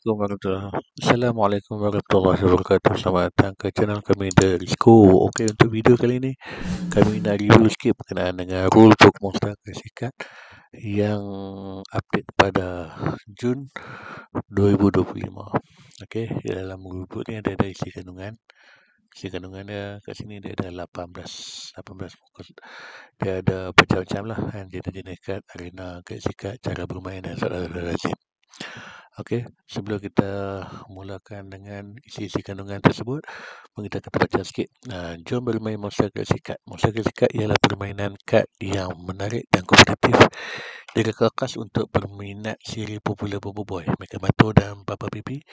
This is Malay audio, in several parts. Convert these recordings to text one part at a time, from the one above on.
Assalamualaikum warahmatullahi wabarakatuh. Selamat datang ke channel kami The Risiko. Okey, untuk video kali ini kami nak review sikit berkenaan dengan rulebook Monster Sikat yang update pada Jun 2025. Okey, dalam rulebook ni ada isi kandungan. Isi kandungan dia kat sini dia ada 18 muka. Dia ada macam-macam lah kan, jenis-jenis kad, arena, kad sikat, cara bermain dan saudara-saudara lazim. Okey, sebelum kita mulakan dengan isi-isi kandungan tersebut, kita akan baca sikit. Jom bermain Monster Sikat. Monster Sikat ialah permainan kad yang menarik dan kompetitif. Dikekas untuk berminat siri popular Bobo Boy, Mega Bato dan Papa Pipi.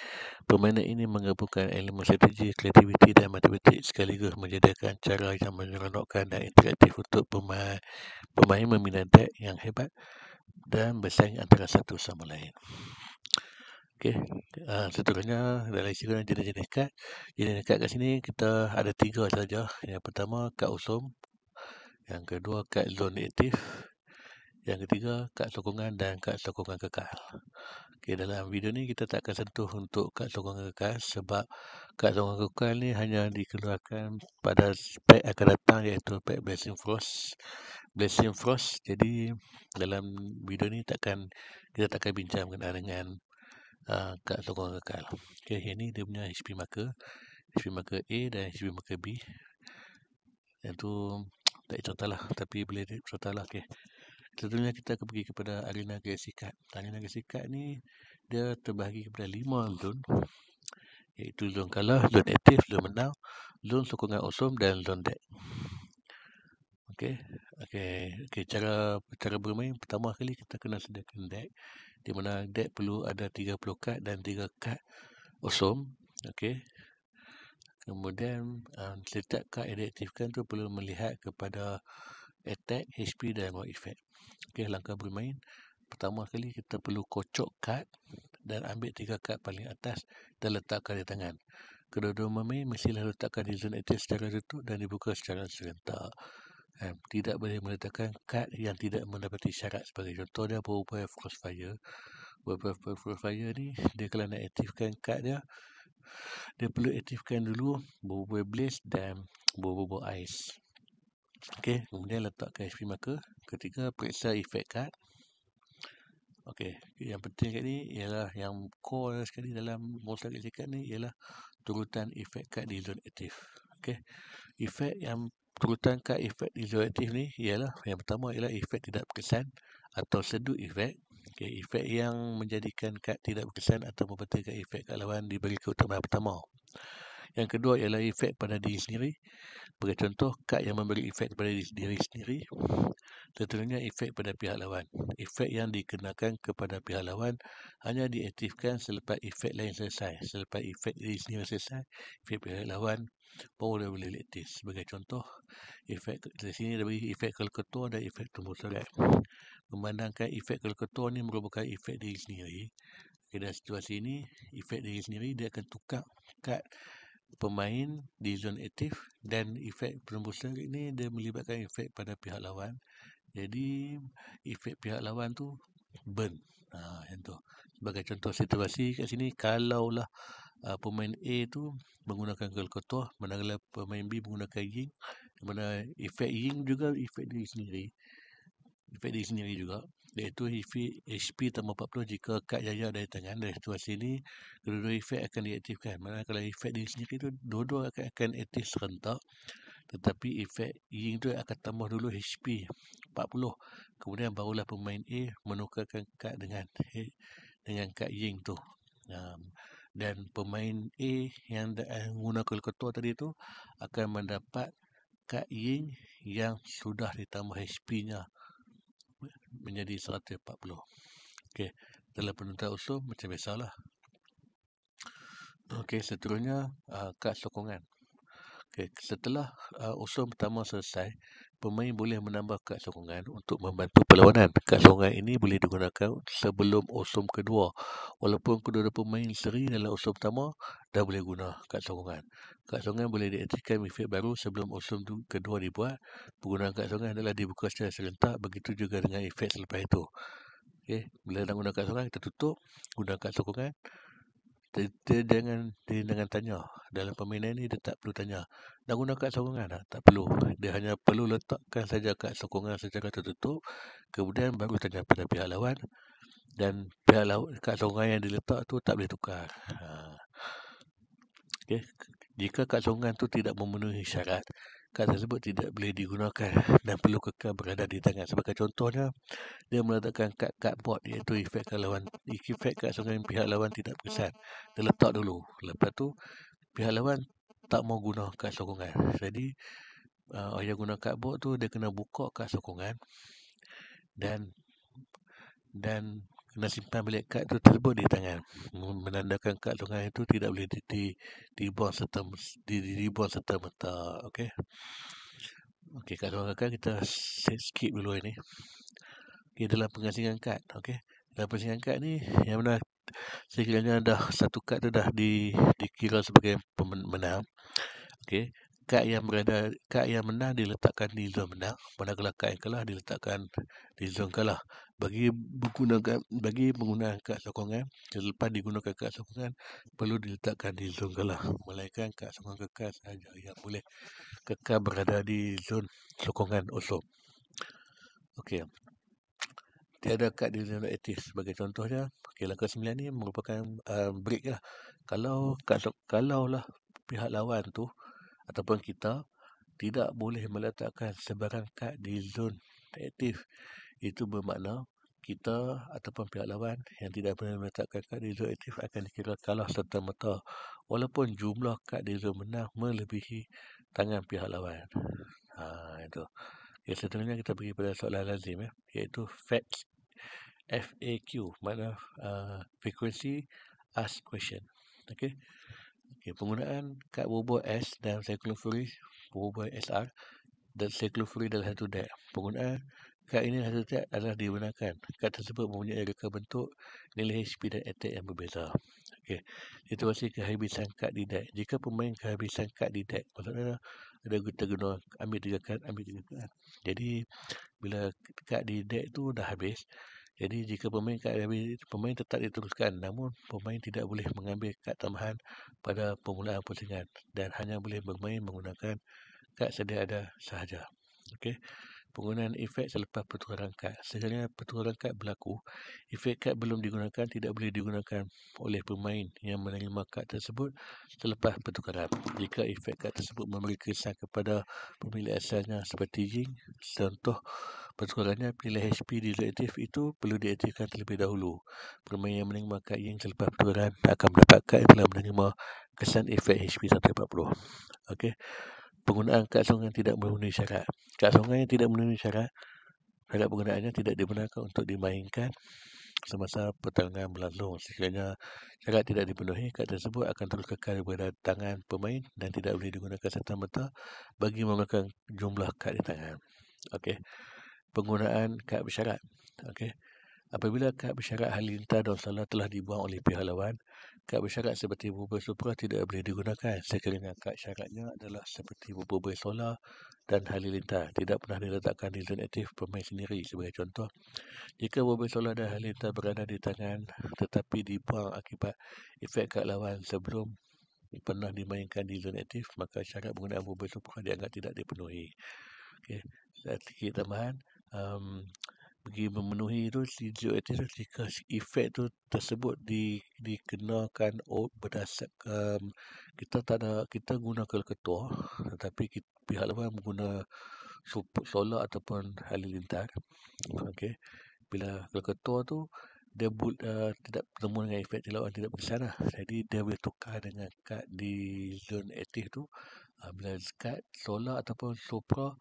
Permainan ini menggabungkan elemen strategi, kreativiti dan matematik sekaligus menyediakan cara yang menyeronokkan dan interaktif untuk pemain meminat deck yang hebat dan bersaing antara satu sama lain. Okey, seterusnya dalam isi jenis-jenis kad. Jenis kad kat sini kita ada 3 saja. Yang pertama kad usum, yang kedua kad zon aktif, yang ketiga kad sokongan dan kad sokongan kekal. Okey, dalam video ni kita tak akan sentuh untuk kad sokongan kekal sebab kad sokongan kekal ni hanya dikeluarkan pada pack akan datang, iaitu pack Blessing Frost. Jadi dalam video ni kita takkan bincang berkenaan dengan kad sokongan kekal. Okey, ini dia punya HP marker A dan HP marker B. Yang tu tak contohlah, tapi boleh contohlah. Okey, seterusnya kita akan pergi kepada arena sikat. Arena sikat ni dia terbahagi kepada 5 zon, iaitu zon kalah, zon aktif, zon menang, zon sokongan awesome dan zon deck. Okey, cara bermain pertama kali kita kena sediakan deck, di mana deck perlu ada 30 kad dan 3 kad awesome. Okey. Kemudian setiap kad yang diaktifkan tu perlu melihat kepada attack, HP dan raw effect. Okey, langkah bermain. Pertama kali kita perlu kocok kad dan ambil 3 kad paling atas dan letakkan di tangan. Kedua-dua pemain mestilah letakkan di zon aktif secara tertutup dan dibuka secara serentak. Tidak boleh meletakkan kad yang tidak mendapati syarat. Sebagai contoh dia Bobo Crossfire. Bobo Crossfire ni dia kalau nak aktifkan kad dia perlu aktifkan dulu Bobo Blaze dan Bobo Ice. Okey, kemudian letakkan HP marker. Ketiga, periksa efek kad. Okey, yang penting kat ni ialah yang core sekali dalam Monster Sikat ni ialah turutan efek kad di zon aktif. Okey, efek yang turutan kad efek di zon aktif ni ialah yang pertama ialah efek tidak berkesan atau seduh efek. Okey, efek yang menjadikan kad tidak berkesan atau membatalkan efek kad lawan diberi keutamaan pertama. Yang kedua ialah efek pada diri sendiri. Sebagai contoh, kad yang memberi efek kepada diri sendiri. Seterusnya efek pada pihak lawan. Efek yang dikenakan kepada pihak lawan hanya diaktifkan selepas efek lain selesai. Selepas efek diri sendiri selesai, efek pihak lawan baru boleh diaktif. Sebagai contoh, efek di sini ada bagi efek ketua dan efek tumbuh sorai. Memandangkan efek ketua ni merupakan efek diri sendiri. Dalam situasi ini, efek diri sendiri dia akan tukar kad pemain di zon aktif, dan efek penembusan ini dia melibatkan efek pada pihak lawan. Jadi efek pihak lawan tu burn. Yang tu. Sebagai contoh situasi kat sini, kalaulah pemain A tu menggunakan ketua, manakala pemain B menggunakan Ying, di mana efek Ying juga efek diri sendiri juga, iaitu HP tambah 40 jika kad jaya dari tangan. Dari situasi ini, kedua-dua efek akan diaktifkan. Manakala efek diri sendiri tu dua-dua akan aktif serentak, tetapi efek Ying tu akan tambah dulu HP 40, kemudian barulah pemain A menukarkan kad dengan kad Ying tu. Dan pemain A yang menggunakan ketua tadi tu akan mendapat kad Ying yang sudah ditambah HP-nya menjadi 140. Okey, dalam penentuan usul macam biasalah. Okey, seterusnya kad sokongan. Okey, setelah usul pertama selesai, pemain boleh menambah kad sokongan untuk membantu perlawanan. Kad sokongan ini boleh digunakan sebelum usul kedua. Walaupun kedua-dua pemain seri dalam usul pertama, dah boleh guna kad sokongan. Kad sokongan boleh diaktifkan efek baru sebelum usul kedua dibuat. Penggunaan kad sokongan adalah dibuka secara serentak, begitu juga dengan efek selepas itu. Okey, bila nak guna kad sokongan, kita tutup, guna kad sokongan. dia jangan tanya. Dalam permainan ni dia tak perlu tanya, nak guna kad sokongan tak perlu. Dia hanya perlu letakkan saja kad sokongan secara tertutup, kemudian baru tanya pada pihak lawan, dan pihak lawan, kad sokongan yang diletak tu tak boleh tukar. Okay. Jika kad sokongan tu tidak memenuhi syarat, kad tersebut tidak boleh digunakan dan perlu kekal berada di tangan. Sebagai contohnya, dia meletakkan kad bot, iaitu efek kad sokongan pihak lawan tidak berkesan. Dia letak dulu. Lepas tu pihak lawan tak mau guna kad sokongan. Jadi yang guna kad bot tu dia kena buka kad sokongan dan kena simpan balik kad tu tersebut di tangan, menandakan kad sokongan itu tidak boleh dibuang serta-merta. Okey. Okey, kad sokongan kita skip dulu ini. Okey, dalam pengasingan kad. Okey. Dalam pengasingan kad ni, yang mana sekiranya dah satu kad tu dah dikira sebagai pemenang. Okey. Kad yang menang diletakkan di zon menang, manakala kad yang kalah diletakkan di zon kalah. Bagi penggunaan kad sokongan, selepas digunakan kad sokongan perlu diletakkan di zon kalah, melainkan kad sokongan kekal sahaja yang boleh kekal berada di zon sokongan osom. Okey. Tiada kad di zon aktif. Sebagai contohnya, langkah 9 ni merupakan break lah. Kalau lah pihak lawan tu ataupun kita tidak boleh meletakkan sebarang kad di zon aktif, itu bermakna kita ataupun pihak lawan yang tidak boleh meletakkan kad di zon aktif akan dikira kalah serta-merta, walaupun jumlah kad di zon menang melebihi tangan pihak lawan. Itu. Okay, seterusnya kita pergi pada soalan lazim, iaitu FAQ. FAQ, makna frequency asked question. Okey. Penggunaan kad berbual S dan cyclophory berbual SR dan cyclophory dalam satu deck. Penggunaan kad ini dalam satu deck adalah digunakan. Kad tersebut mempunyai reka bentuk, nilai HP dan attack yang berbeza. Okey. Situasi kehabisan kad di deck. Jika pemain kehabisan kad di deck, maksudnya kita guna ambil 3 kad. Jadi bila kad di deck tu dah habis, jadi jika pemain tetap diteruskan, namun pemain tidak boleh mengambil kad tambahan pada permulaan pusingan dan hanya boleh bermain menggunakan kad sedia ada sahaja. Okey. Penggunaan efek selepas pertukaran kad. Sekiranya pertukaran kad berlaku, efek kad belum digunakan tidak boleh digunakan oleh pemain yang menerima kad tersebut selepas pertukaran. Jika efek kad tersebut memberi kesan kepada pemilik asalnya seperti Ying, contoh pertukarannya nilai HP di zon aktif itu perlu diaktifkan terlebih dahulu. Pemain yang menerima kad Ying selepas pertukaran akan mendapat kad yang telah menerima kesan efek HP 140. Okey. Penggunaan kad sokongan tidak memenuhi syarat. Kad sokongan yang tidak memenuhi syarat penggunaannya tidak dibenarkan untuk dimainkan semasa pertandingan berlangsung. Sekiranya syarat tidak dipenuhi, kad tersebut akan terus kekal berada di tangan pemain dan tidak boleh digunakan serta-merta bagi menggunakan jumlah kad di tangan. Okey. Penggunaan kad bersyarat. Okey. Apabila kad bersyarat halilintar dan solar telah dibuang oleh pihak lawan, kad bersyarat seperti bubur supra tidak boleh digunakan sekiranya kad syaratnya adalah seperti bubur solar dan halilintar tidak pernah diletakkan di zon aktif pemain sendiri. Sebagai contoh, jika bubur solar dan halilintar berada di tangan tetapi dibuang akibat efek kad lawan sebelum pernah dimainkan di zon aktif, maka syarat penggunaan bubur supra dianggap tidak dipenuhi. Okey. Sedikit tambahan, bagi memenuhi itu zon aktif jika efek tu tersebut dikenakan berdasarkan kita guna ketua, tetapi pihak lawan menggunakan solar ataupun halilintar. Okey. Bila ketua tu dia tidak bertemu dengan efek lawan tidak berkesan lah. Jadi dia boleh tukar dengan kad di zon aktif tu. Bila kad solar ataupun supra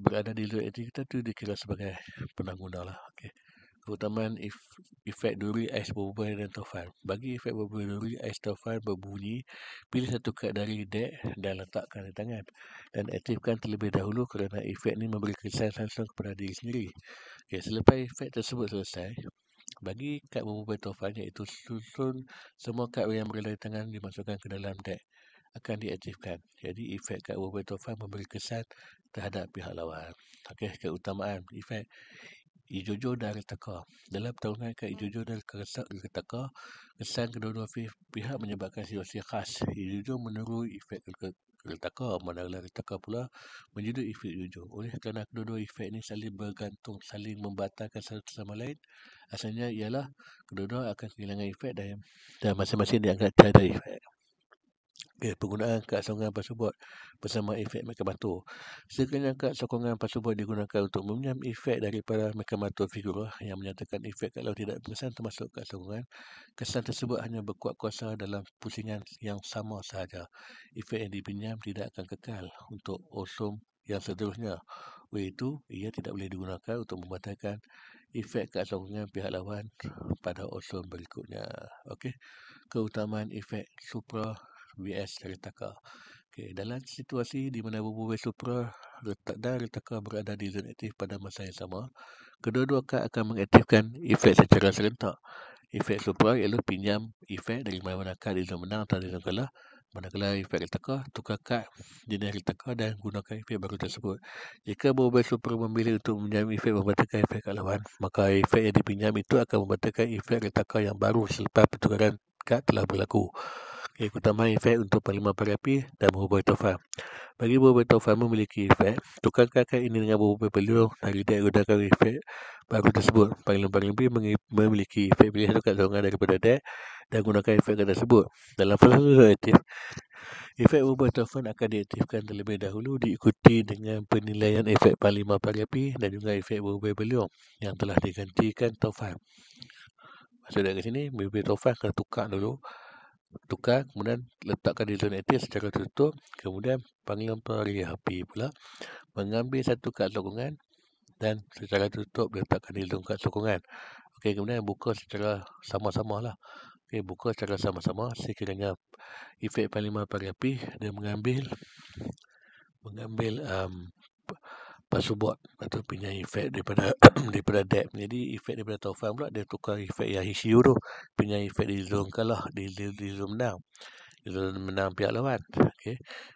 berada di zon aktif kita tu dikira sebagai pengguna lah. Okey. Keutamaan efek duri ais berbual dan taufan. Bagi efek berbual duri ais taufan berbunyi, pilih satu kad dari deck dan letakkan di tangan dan aktifkan terlebih dahulu kerana efek ini memberi kesan langsung kepada diri sendiri. Okey, selepas efek tersebut selesai, bagi kad berbual taufan, iaitu susun semua kad yang berada di tangan dimasukkan ke dalam deck akan diaktifkan. Jadi efek kad berbual taufan memberi kesan terhadap pihak lawan. Okey, keutamaan efek Ijojo dan retaka. Dalam pertarungan kad Ijojo dan retaka, kesan kedua-dua pihak menyebabkan situasi khas. Ijojo meniru efek retaka, manakala retaka pula menjadi efek Ijojo. Oleh kerana kedua-dua efek ini saling bergantung, saling membatalkan satu sama lain, asalnya ialah kedua-dua akan kehilangan efek dan masing-masing dianggap tiada efek. Penggunaan kad sokongan password bersama efek Mekamato. Sekiranya kad sokongan password digunakan untuk meminjam efek daripada Mekamato figura yang menyatakan efek kalau tidak berkesan termasuk kad sokongan, kesan tersebut hanya berkuat kuasa dalam pusingan yang sama sahaja. Efek yang dipinjam tidak akan kekal untuk osom yang seterusnya. Iaitu, ia tidak boleh digunakan untuk membatalkan efek kad sokongan pihak lawan pada osom berikutnya. Okey. Keutamaan efek supra vs retaka. Dalam situasi di mana bubu supra dan retaka berada di zon aktif pada masa yang sama, kedua-dua kad akan mengaktifkan efek secara serentak. Efek supra ialah pinjam efek dari mana-mana kad di zon menang atau di zon kalah. Manakala efek retaka, tukar kad jenis retaka dan gunakan efek baru tersebut. Jika bubu supra memilih untuk meminjam efek membatalkan efek kad lawan, maka efek yang dipinjam itu akan membatalkan efek retaka yang baru selepas pertukaran kad telah berlaku. Keutamaan efek untuk parlimen perapi dan berhubung taufan. Bagi berhubung taufan memiliki efek, tukarkan kad ini dengan berhubung beliau dari dek gunakan efek baru tersebut. Parlimen B memiliki efek pilih satu kad sokongan daripada dek dan gunakan efek kad tersebut. Dalam fasa aktif, efek berhubung taufan akan diaktifkan terlebih dahulu diikuti dengan penilaian efek parlimen perapi dan juga efek berhubung beliau yang telah digantikan taufan. Maksud dari sini, berhubung taufan kena tukar, kemudian letakkan di zon aktif secara tertutup, kemudian panggilan perapi pula mengambil satu kad sokongan dan secara tertutup letakkan di zon kad sokongan. Kemudian buka secara sama-sama lah. Buka secara sama-sama sekiranya efek parlimen perapi dia mengambil password atau pinjam efek daripada daripada dek. Jadi efek daripada taufan pula dia tukar efek yang HCU tu, pinjam efek di zon kalah, di zon menang, di zon menang pihak lawan.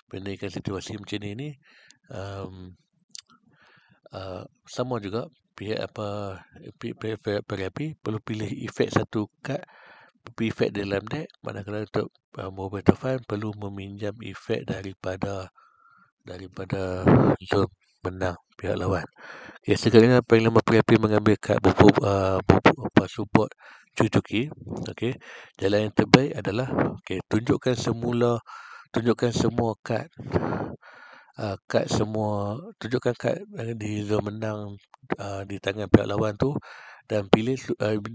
Pendirikan situasi macam ini sama juga pihak perapi perlu pilih efek satu kad, efek dalam dek, manakala untuk mobile taufan perlu meminjam efek daripada zon menang pihak lawan. Sekiranya parlimen perapi mengambil kad support cucuki, jalan yang terbaik adalah tunjukkan semua kad tunjukkan kad di zon menang di tangan pihak lawan tu dan pilih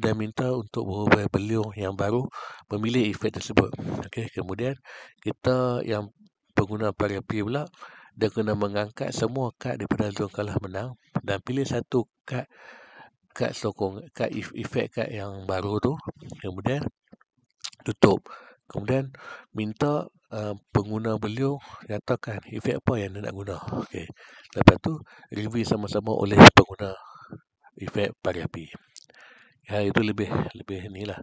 dan minta untuk berubah beliau yang baru memilih efek tersebut. Kemudian kita yang pengguna perapi pula dia kena mengangkat semua kad daripada zon kalah menang dan pilih satu kad sokong, kad efek kad yang baru tu, kemudian tutup. Kemudian minta pengguna beliau nyatakan efek apa yang dia nak guna. Lepas tu review sama-sama oleh pengguna efek perapi. Itu lebih inilah,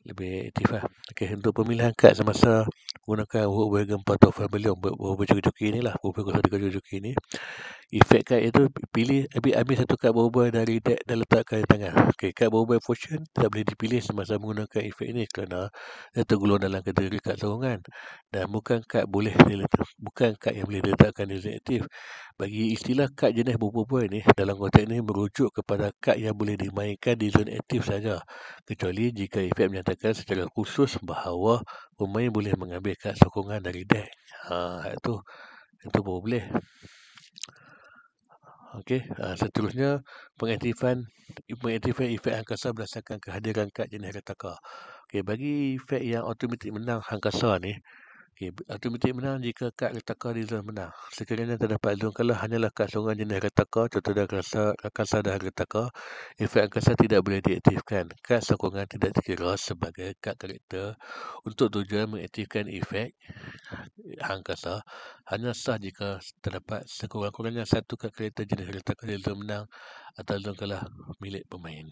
lebih aktif lah. Untuk pemilihan kad semasa menggunakan huruf gempa taufan beliau, huruf joki ni lah, huruf 03 joki ni, efek kad itu pilih, ambil satu kad berubah dari dek dan letakkan di tangan. Kad berubah fortune tak boleh dipilih semasa menggunakan efek ini kerana dia tergolong dalam kategori kad sokongan dan bukan kad yang boleh diletakkan di zon aktif. Bagi istilah kad jenis berubah ini, dalam konteks ini merujuk kepada kad yang boleh dimainkan di zon aktif saja, kecuali jika efek menyatakan secara khusus bahawa pemain boleh mengambil kad sokongan dari dek. Itu baru boleh. Seterusnya pengaktifan efek angkasa berdasarkan kehadiran kad jenis retaka. Bagi efek yang automatik menang angkasa ni, automatik menang jika kad retaka di zon menang. Sekiranya terdapat zon kalah hanyalah kad sokongan jenis retaka, contoh dan angkasa dan retaka, efek angkasa tidak boleh diaktifkan. Kad sokongan tidak dikira sebagai kad karakter untuk tujuan mengaktifkan efek angkasa, hanya sah jika terdapat sekurang-kurangnya satu kad karakter jenis retaka di zon menang atau zon kalah milik pemain.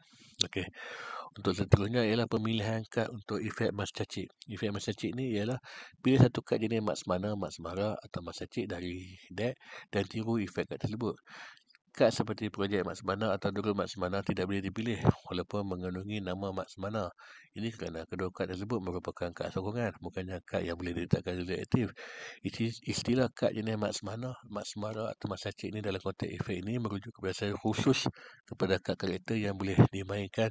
Untuk seterusnya ialah pemilihan kad untuk efek mas cacik. Efek mas cacik ni ialah pilih satu kad jenis mas mana, mas mara atau mas cacik dari dek dan tiru efek kad tersebut. kad seperti projek mat semana atau durul mat semana tidak boleh dipilih walaupun mengandungi nama mat semana. Ini kerana kedua kad tersebut merupakan kad sokongan, bukannya kad yang boleh diletakkan zon aktif. Istilah kad jenis mat semana atau mat sachet ini dalam konteks efek ini merujuk kebiasaan khusus kepada kad karakter yang boleh dimainkan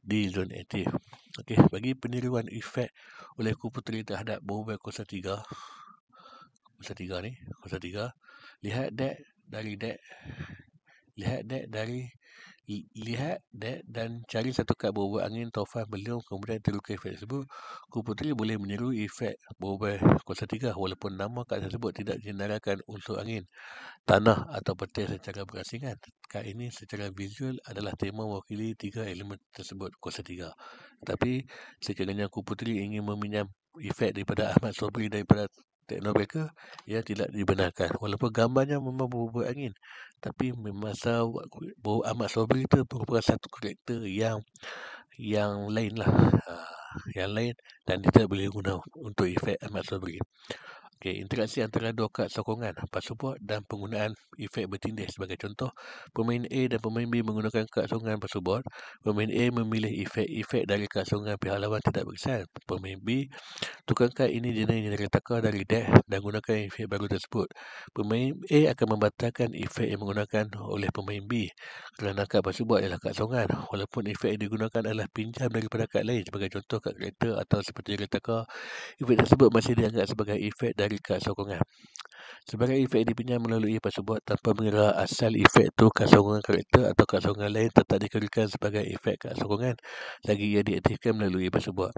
di zon aktif. Okey, bagi peniruan efek oleh komputer terhadap berubah 03 ni, 03, lihat dek dan cari satu kad berubah angin, taufan, beliung, kemudian tirukan efek tersebut. Komputer boleh meniru efek berubah 03 walaupun nama kad tersebut tidak disenaraikan unsur angin, tanah atau petir secara berasingan. Kad ini secara visual adalah tema mewakili tiga elemen tersebut 03. Tapi sekiranya komputer ingin meminjam efek daripada Ahmad Sobri daripada Teknobreaker, ia tidak dibenarkan. Walaupun gambarnya memang berubah angin, tapi masa Ahmad Sobri itu merupakan satu karakter yang lain lah, yang lain, dan tidak boleh guna untuk efek Ahmad Sobri. Okey, interaksi antara dua kad sokongan, password dan penggunaan efek bertindih. Sebagai contoh, pemain A dan pemain B menggunakan kad sokongan password. Pemain A memilih efek dari kad sokongan pihak lawan tidak berkesan. Pemain B tukar kad ini jenis retaka dari deck dan gunakan efek baru tersebut. Pemain A akan membatalkan efek yang menggunakan oleh pemain B kerana kad password adalah kad sokongan, walaupun efek yang digunakan adalah pinjam daripada kad lain. Sebagai contoh, kad karakter atau seperti retaka, efek tersebut masih dianggap sebagai efek dari kad sokongan. Sebagai efek dipinjam melalui password tanpa mengira asal efek itu kad sokongan karakter atau kad sokongan lain tetap dikeluarkan sebagai efek kad sokongan lagi ia diaktifkan melalui password.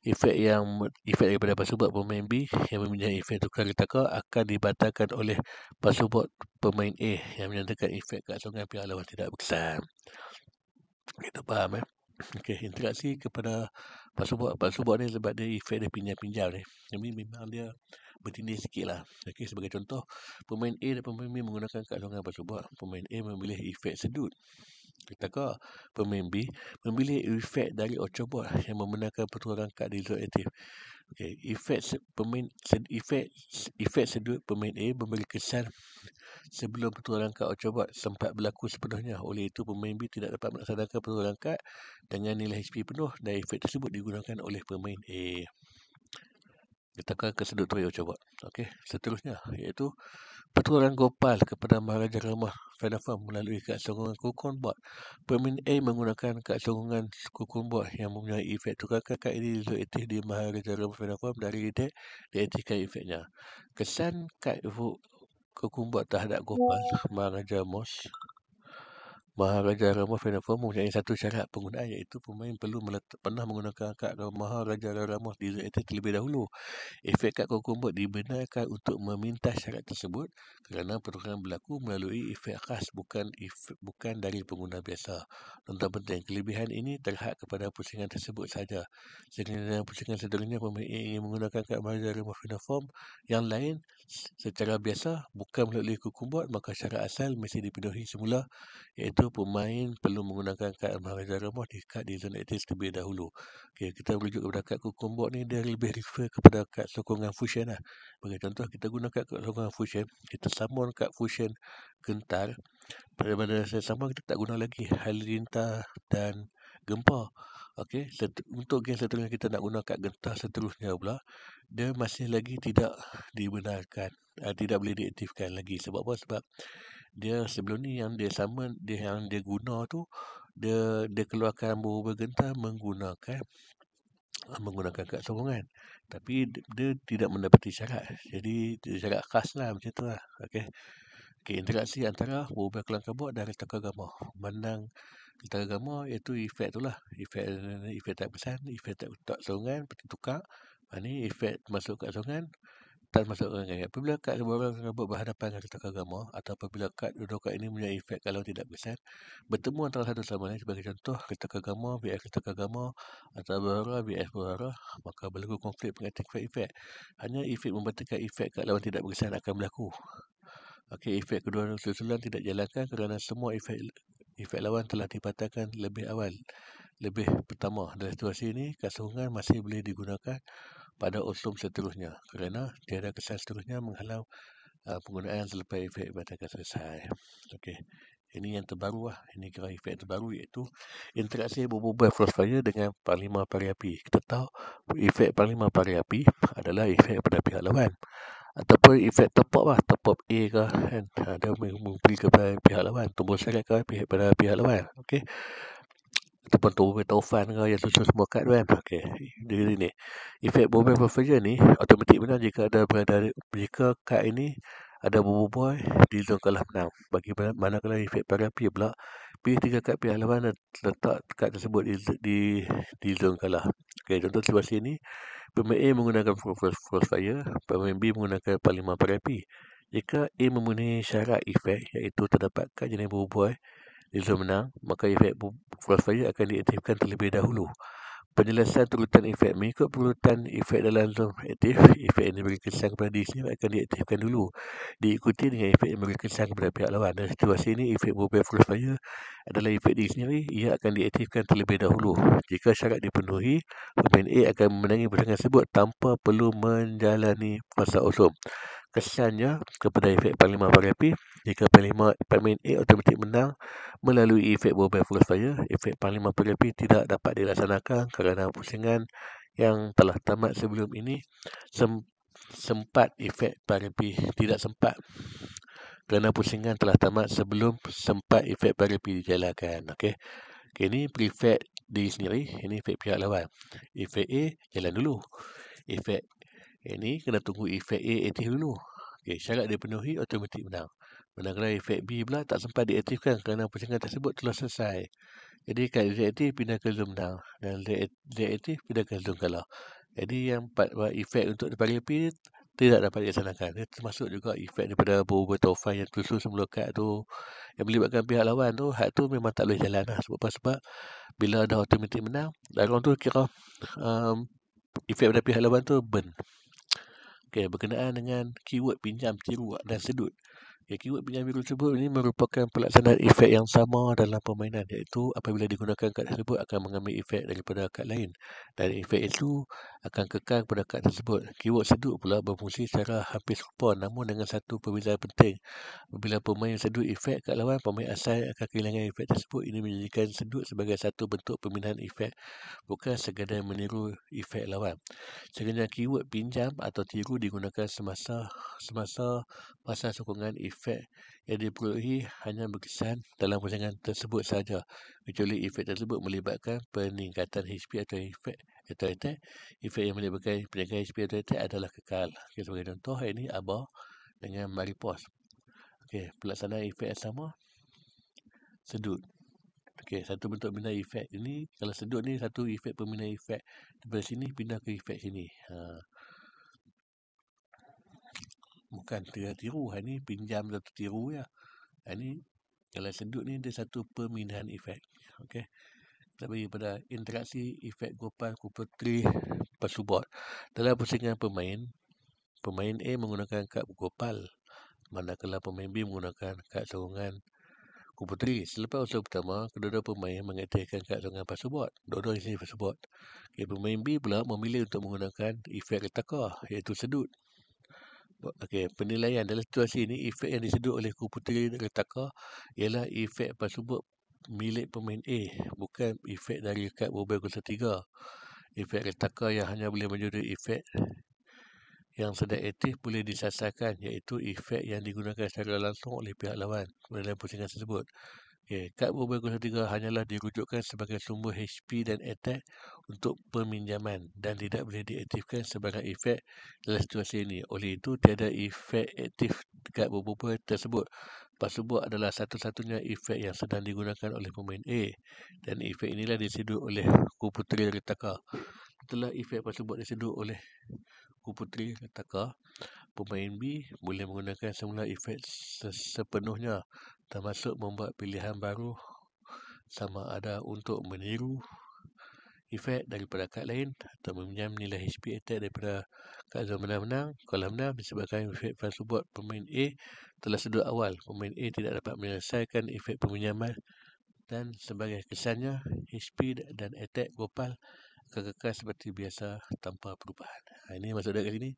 Efek daripada password pemain B yang meminjam efek tukar retaka akan dibatalkan oleh password pemain A yang menyatakan efek kad sokongan pihak lawan tidak berkesan. Kita faham Okey, interaksi kepada password ni sebab dia efek dia pinjam-pinjam ni. Jadi memang dia bertindih sikit lah. Okey, sebagai contoh, pemain A dan pemain B menggunakan kad sokongan password. Pemain A memilih efek sedut. Ketika pemain B memilih efek dari Octobot yang membenarkan pertukaran kad di zon aktif. Okey, efek sedut pemain A memberi kesan sebelum pertukaran kad Octobot sempat berlaku sepenuhnya. Oleh itu, pemain B tidak dapat melaksanakan pertukaran kad dengan nilai HP penuh dan efek tersebut digunakan oleh pemain A. Ketika kesedut oleh Octobot. Okey, seterusnya iaitu pertukaran Gopal kepada Maharaja Ramah Phanafam melalui kad sokongan Kukonbot. Pemain A menggunakan kad sokongan Kukonbot yang mempunyai efek tukarkan kad ini aktif di Maharaja Ramah Phanafam dari deck diaktifkan efeknya. Kesan kad Kukonbot terhadap Gopal Maharaja Ramah Phanafam mempunyai satu syarat penggunaan, iaitu pemain perlu pernah menggunakan kad Maharaja Ramah di zon aktif terlebih dahulu. Efek kad Kukonbot dibenarkan untuk meminta syarat tersebut kerana pertukaran berlaku melalui efek khas bukan dari pengguna biasa. Nota penting, kelebihan ini terhad kepada pusingan tersebut saja. Sekiranya pusingan seterusnya pemain ingin menggunakan kad Maharaja Ramah Phanafam yang lain secara biasa bukan melalui Kukonbot, maka syarat asal mesti dipenuhi semula, iaitu pemain perlu menggunakan kad Maharaja Ramah di zon aktif terlebih dahulu. Okay, kita merujuk kepada kad Kukonbot ni, dia lebih refer kepada kad sokongan fusion lah. Bagi contoh, kita guna kad sokongan fusion, kita summon kad fusion gentar. Pada saya summon, kita tak guna lagi halilintar dan gempa. Okey, untuk game seterusnya kita nak guna kad gentar seterusnya pula, dia masih lagi tidak dibenarkan, tidak boleh diaktifkan lagi. Sebab apa? Sebab dia sebelum ni yang dia summon, yang dia guna tu, dia keluarkan berubah gentar menggunakan kad sokongan, tapi dia tidak mendapati syarat. Jadi syarat khas lah, macam tu lah. Okey, interaksi antara berubah kelang kabut dan retaka gamma. Menang retaka gamma iaitu efek tu lah, efek tak pesan, efek tak sokongan, tukar. Ni efek masuk kad sokongan, tak masuk kad. Apabila kad berubah kelang kabut berhadapan dengan retaka gamma, atau apabila dua kad ini mempunyai efek kalau tidak pesan bertemu antara satu sama lain, sebagai contoh retaka gamma vs retaka gamma atau berhara vs berhara, maka berlaku konflik pengaktifan efek. Hanya efek membatalkan efek kad lawan tidak berkesan akan berlaku. Okey, efek kedua susulan tidak dijalankan kerana semua efek lawan telah dibatalkan lebih pertama. Dalam situasi ini, kad sokongan masih boleh digunakan pada usum seterusnya kerana tiada kesan seterusnya menghalang penggunaan selepas efek dibatalkan selesai. Okey, Ini yang terbaru lah. Ini kira efek terbaru, iaitu interaksi berbual crossfire dengan panglima pari api. Kita tahu efek panglima pari api adalah efek pada pihak lawan, ataupun efek top up lah, top up A ke kan, dia memberi kepada pihak lawan, tombol syarat ke pada pihak lawan. Okey, ataupun tombol taufan ke yang susun semua kad kan. Okey, jadi ni efek berbual crossfire ni automatik menang jika jika kad ini ada berbual di zon kalah menang. Bagi manakala efek pari api pula, pilih 3 kad pihak lawan dan letak kad tersebut di zon kalah. Okey, contoh situasi ini, pemain A menggunakan crossfire, pemain B menggunakan panglima pari api. Jika A memenuhi syarat efek, iaitu terdapat kad jenis berbual di zon menang, maka efek crossfire akan diaktifkan terlebih dahulu. Penjelasan turutan efek. Mengikut urutan efek dalam zon aktif, efek yang diberi kesan kepada diri sendiri akan diaktifkan dulu, diikuti dengan efek yang memberi kesan kepada pihak lawan. Dan situasi ini, efek berbual crossfire adalah efek diri sendiri, ia akan diaktifkan terlebih dahulu. Jika syarat dipenuhi, pemain A akan memenangi pertandingan tersebut tanpa perlu menjalani fasa awesome. Kesannya kepada efek panglima pari api, jika pemain A automatik menang melalui efek berbual crossfire, efek panglima pari api tidak dapat dilaksanakan kerana pusingan yang telah tamat sebelum ini. Sempat efek pari api tidak sempat kerana pusingan telah tamat sebelum sempat efek pari api dijalankan. Okey, ini efek diri sendiri, ini efek pihak lawan. Efek A jalan dulu, efek ini kena tunggu efek A aktif dulu. Okey, syarat dipenuhi, automatik menang. Manakala efek B pula tak sempat diaktifkan kerana pusingan tersebut telah selesai. Jadi kad Z aktif pindah ke zon menang, dan Z aktif pindah ke zon kalah. Jadi yang efek untuk pari api tidak dapat dilaksanakan. Dia termasuk juga efek daripada berubah taufan yang susun semula kad tu, yang melibatkan pihak lawan tu, hak tu memang tak boleh jalan lah. Sebab bila dah automatik menang, orang tu kira efek pada pihak lawan tu burn. Okey, berkenaan dengan keyword pinjam, tiru dan sedut. Keyword pinjam tiru tersebut ini merupakan pelaksanaan efek yang sama dalam permainan, iaitu apabila digunakan kad tersebut akan mengambil efek daripada kad lain, dan efek itu akan kekal pada kad tersebut. Keyword sedut pula berfungsi secara hampir serupa, namun dengan satu perbezaan penting. Apabila pemain sedut efek kad lawan, pemain asal akan kehilangan efek tersebut. Ini menjadikan sedut sebagai satu bentuk pemindahan efek, bukan sekadar meniru efek lawan. Sekiranya keyword pinjam atau tiru digunakan semasa masa sokongan, efek yang diperolehi hanya berkesan dalam pusingan tersebut sahaja, kecuali efek tersebut melibatkan peningkatan HP atau efek atau attack. Efek yang melibatkan peningkatan HP atau attack adalah kekal. Okay, sebagai contoh, ini Aba dengan Maripos. Okey, pelaksanaan efek yang sama, sedut. Okey, satu bentuk pindah efek. Ini kalau sedut ni satu efek pemindah efek daripada sini pindah ke efek sini. Bukan tiru, ini pinjam atau tiru ya. Ini kalau sedut ni dia satu pemindahan efek. Okey, kita bagi pada interaksi efek gopal kupetri persubot. Dalam pusingan pemain A menggunakan kad gopal, manakala pemain B menggunakan kad sokongan kupetri. Selepas unsur pertama, kedua-dua pemain mengaktifkan kad sokongan pasubot. Dua-dua isi pasubot. Okay, pemain B pula memilih untuk menggunakan efek retaka, iaitu sedut. Okey, penilaian dalam situasi ini, efek yang disedut oleh kuputri retaka ialah efek pasubot milik pemain A, bukan efek dari kad berubah kuasa 3. Efek retaka yang hanya boleh menjadi efek yang sedang aktif boleh disasarkan, iaitu efek yang digunakan secara langsung oleh pihak lawan dalam pusingan tersebut. Okay, kad berubah kuasa 3 hanyalah dirujukkan sebagai sumber HP dan attack untuk peminjaman dan tidak boleh diaktifkan sebagai efek dalam situasi ini. Oleh itu, tiada efek aktif kad berubah tersebut. Pasubot adalah satu-satunya efek yang sedang digunakan oleh pemain A, dan efek inilah disedut oleh kuputri retaka. Setelah efek pasubot disedut oleh kuputri retaka, pemain B boleh menggunakan semula efek sepenuhnya, termasuk membuat pilihan baru sama ada untuk meniru efek daripada kad lain atau meminjam nilai HP attack daripada kad zon menang-menang. Kalau menang disebabkan efek pasubot pemain A telah sedut awal, pemain A tidak dapat menyelesaikan efek peminjaman, dan sebagai kesannya HP dan attack gopal akan kekal seperti biasa tanpa perubahan. Ini maksud dari kali ini,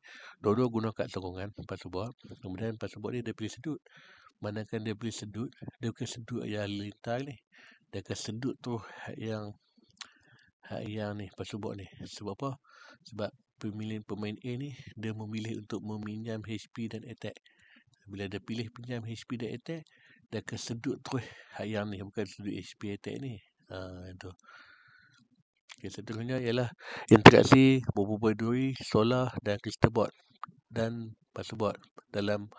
dua-dua guna kad sokongan pasubot, kemudian pasubot ni dia pilih sedut. Manakala dia boleh sedut, dia bukan sedut yang lintar ni. Dia akan sedut tu hak yang ni, password ni. Sebab apa? Sebab pemain A ni, dia memilih untuk meminjam HP dan attack. Bila dia pilih pinjam HP dan attack, dia akan sedut terus hak yang ni, bukan sedut HP attack ni. Itu. Okay, seterusnya ialah interaksi berbual duri, solar dan crystal board dan password dalam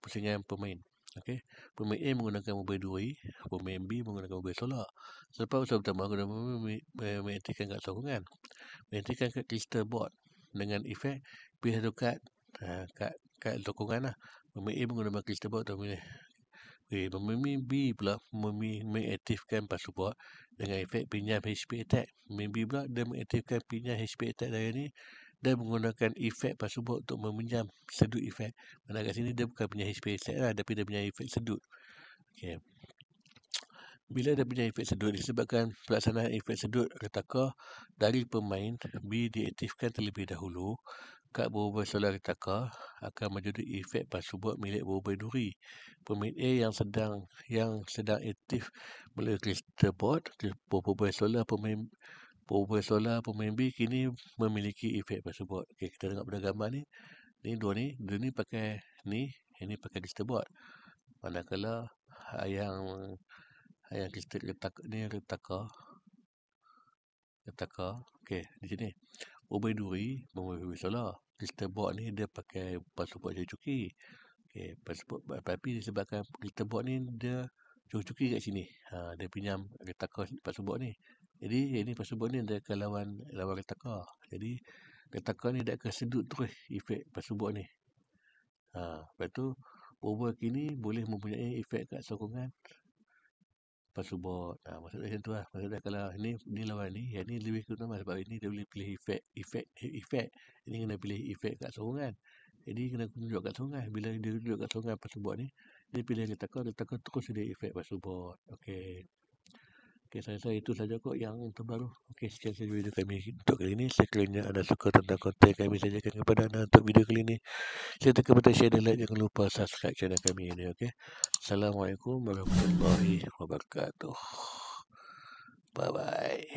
pusingan pemain. Okey, pemain A menggunakan mobil duri, pemain B menggunakan mobil solar. Selepas usaha pertama, guna mengaktifkan kad sokongan, mengaktifkan kad crystal board dengan efek pilih satu kad, kad sokongan lah. Pemain A menggunakan crystal board atau pemain B pula mengaktifkan password dengan efek pinjam HP attack. Pemain B pula dia mengaktifkan pinjam HP attack dari ni dan menggunakan efek password untuk meminjam sedut efek. Mana kat sini dia bukan punya HP attack lah, tapi dia punya efek sedut. Okay. Bila dia punya efek sedut, disebabkan pelaksanaan efek sedut retaka dari pemain B diaktifkan terlebih dahulu, kad berubah solar retaka akan menjadi efek password milik berubah duri. Pemain A yang sedang aktif melalui crystal board, berubah solar pemain B kini memiliki efek password. Okay, kita tengok pada gambar ni. Ni dua ni pakai ni, ini pakai crystal board. Manakala yang crystal retaka. Okey, di sini. Ubah duri memiliki solar. Crystal board ni dia pakai password cuki. Okey, password, tapi disebabkan crystal board ni dia cuki kat sini. Dia pinjam retaka password ni. Jadi ini password ni dia akan lawan retaka. Jadi retaka ni dia akan sedut terus efek password ni. Lepas tu over kini boleh mempunyai efek kat sokongan password. Maksudnya macam tu lah. Maksudnya kalau ni lawan ni, yang ni lebih utama sebab ini dia boleh pilih efek. Ini kena pilih efek kat sokongan. Jadi kena tunjuk kat sokongan. Bila dia tunjuk kat sokongan password ni, dia pilih retaka terus dia efek password. Okey. Okey, saya rasa itu saja kot yang terbaru. Okey, sekian saja video kami untuk kali ini. Sekiranya anda suka tentang konten kami sajakan kepada anda untuk video kali ini, saya tekan butang share dan like. Jangan lupa subscribe channel kami ini. Okey. Assalamualaikum warahmatullahi wabarakatuh. Bye bye.